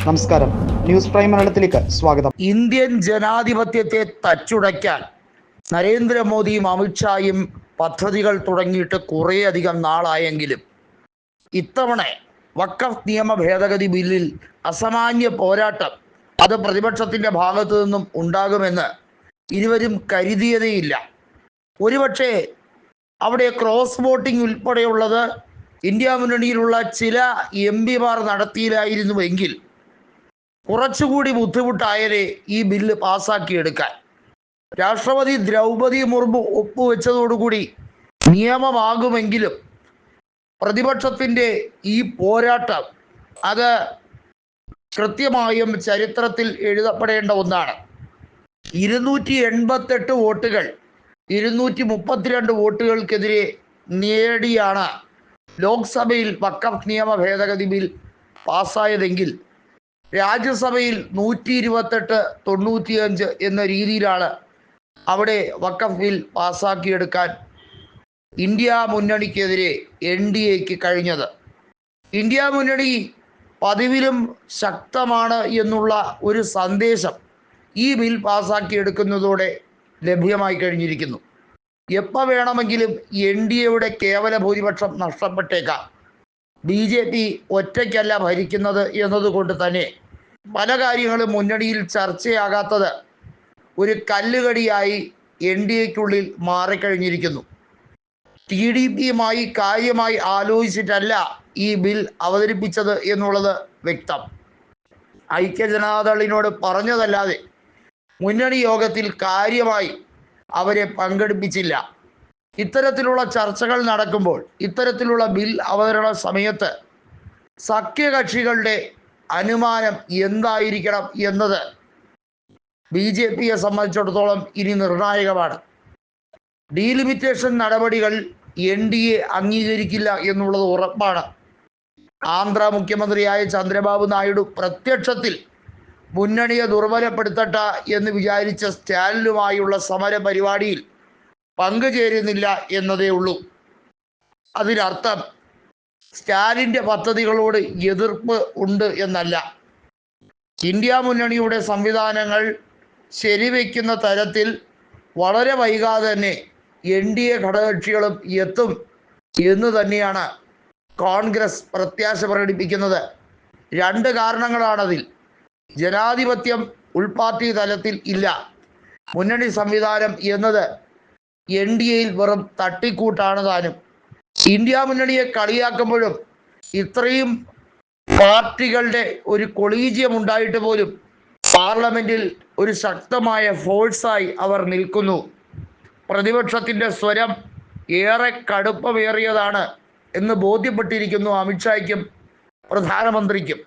നമസ്കാരം, news prime മലയാളത്തിലേക്ക് സ്വാഗതം. ഇന്ത്യൻ ജനാധിപത്യത്തെ തച്ചുടയ്ക്കാൻ നരേന്ദ്രമോദിയും അമിത്ഷായും പദ്ധതികൾ തുടങ്ങിയിട്ട് കുറേയധികം നാളായെങ്കിലും ഇത്തവണ വഖഫ് നിയമ ഭേദഗതി ബില്ലിൽ അസാമാന്യ പോരാട്ടം അത് പ്രതിപക്ഷത്തിൻ്റെ ഭാഗത്തു നിന്നും ഉണ്ടാകുമെന്ന് ഇരുവരും കരുതിയതേയില്ല. ഒരുപക്ഷെ അവിടെ ക്രോസ് വോട്ടിംഗ് ഉൾപ്പെടെയുള്ളത് ഇന്ത്യ മുന്നണിയിലുള്ള ചില എംപിമാർ നടത്തിയില്ലായിരുന്നുവെങ്കിൽ കുറച്ചുകൂടി ബുദ്ധിമുട്ടായരെ ഈ ബില്ല് പാസ്സാക്കിയെടുക്കാൻ. രാഷ്ട്രപതി ദ്രൗപദി മുർമു ഒപ്പുവെച്ചതോടുകൂടി നിയമമാകുമെങ്കിലും പ്രതിപക്ഷത്തിൻ്റെ ഈ പോരാട്ടം അത് കൃത്യമായും ചരിത്രത്തിൽ എഴുതപ്പെടേണ്ട ഒന്നാണ്. 288 വോട്ടുകൾ 232 വോട്ടുകൾക്കെതിരെ നേടിയാണ് ലോക്സഭയിൽ വഖഫ് നിയമ ഭേദഗതി ബിൽ പാസ്സായതെങ്കിൽ രാജ്യസഭയിൽ 128-95 എന്ന രീതിയിലാണ് അവിടെ വഖഫ് ബിൽ പാസ്സാക്കിയെടുക്കാൻ ഇന്ത്യ മുന്നണിക്കെതിരെ NDAക്ക് കഴിഞ്ഞത്. ഇന്ത്യ മുന്നണി പതിവിലും ശക്തമാണ് എന്നുള്ള ഒരു സന്ദേശം ഈ ബിൽ പാസ്സാക്കിയെടുക്കുന്നതോടെ ലഭ്യമായി കഴിഞ്ഞിരിക്കുന്നു. എപ്പോൾ വേണമെങ്കിലും NDAയുടെ കേവല ഭൂരിപക്ഷം നഷ്ടപ്പെട്ടേക്കാം. BJP ഒറ്റയ്ക്കല്ല ഭരിക്കുന്നത് എന്നതുകൊണ്ട് തന്നെ പല കാര്യങ്ങളും മുന്നണിയിൽ ചർച്ചയാകാത്തത് ഒരു കല്ലുകടിയായി NDAക്കുള്ളിൽ മാറിക്കഴിഞ്ഞിരിക്കുന്നു. TDPയുമായി കാര്യമായി ആലോചിച്ചിട്ടല്ല ഈ ബിൽ അവതരിപ്പിച്ചത് എന്നുള്ളത് വ്യക്തം. ഐക്യജനതാദളിനോട് പറഞ്ഞതല്ലാതെ മുന്നണി യോഗത്തിൽ കാര്യമായി അവരെ പങ്കെടുപ്പിച്ചില്ല. ഇത്തരത്തിലുള്ള ചർച്ചകൾ നടക്കുമ്പോൾ ഇത്തരത്തിലുള്ള ബിൽ അവതരണ സമയത്ത് സഖ്യകക്ഷികളുടെ അനുമാനം എന്തായിരിക്കണം എന്നത് BJPയെ സംബന്ധിച്ചിടത്തോളം ഇനി നിർണായകമാണ്. ഡീലിമിറ്റേഷൻ നടപടികൾ NDA അംഗീകരിക്കില്ല എന്നുള്ളത് ഉറപ്പാണ്. ആന്ധ്ര മുഖ്യമന്ത്രിയായ ചന്ദ്രബാബു നായിഡു പ്രത്യക്ഷത്തിൽ മുന്നണിയെ ദുർബലപ്പെടുത്തട്ട എന്ന് വിചാരിച്ച സ്റ്റാലിനുമായുള്ള സമര പരിപാടിയിൽ പങ്കുചേരുന്നില്ല എന്നതേ ഉള്ളൂ. അതിനർത്ഥം സ്റ്റാലിൻ്റെ പദ്ധതികളോട് എതിർപ്പ് ഉണ്ട് എന്നല്ല. ഇന്ത്യ മുന്നണിയുടെ സംവിധാനങ്ങൾ ശരിവെക്കുന്ന തരത്തിൽ വളരെ വൈകാതെ തന്നെ NDA ഘടകകക്ഷികളും എത്തും എന്ന് തന്നെയാണ് കോൺഗ്രസ് പ്രത്യാശ പ്രകടിപ്പിക്കുന്നത്. 2 കാരണങ്ങളാണതിൽ. ജനാധിപത്യം ഉൾപാർട്ടി തലത്തിൽ ഇല്ല. മുന്നണി സംവിധാനം എന്നത് NDAയിൽ വെറും തട്ടിക്കൂട്ടാണ് താനും. ഇന്ത്യ മുന്നണിയെ കളിയാക്കുമ്പോഴും ഇത്രയും പാർട്ടികളുടെ ഒരു കൊളീജിയം ഉണ്ടായിട്ട് പോലും പാർലമെന്റിൽ ഒരു ശക്തമായ ഫോഴ്സായി അവർ നിൽക്കുന്നു. പ്രതിപക്ഷത്തിൻ്റെ സ്വരം ഏറെ കടുപ്പമേറിയതാണ് എന്ന് ബോധ്യപ്പെട്ടിരിക്കുന്നു അമിത്ഷായ്ക്കും പ്രധാനമന്ത്രിക്കും.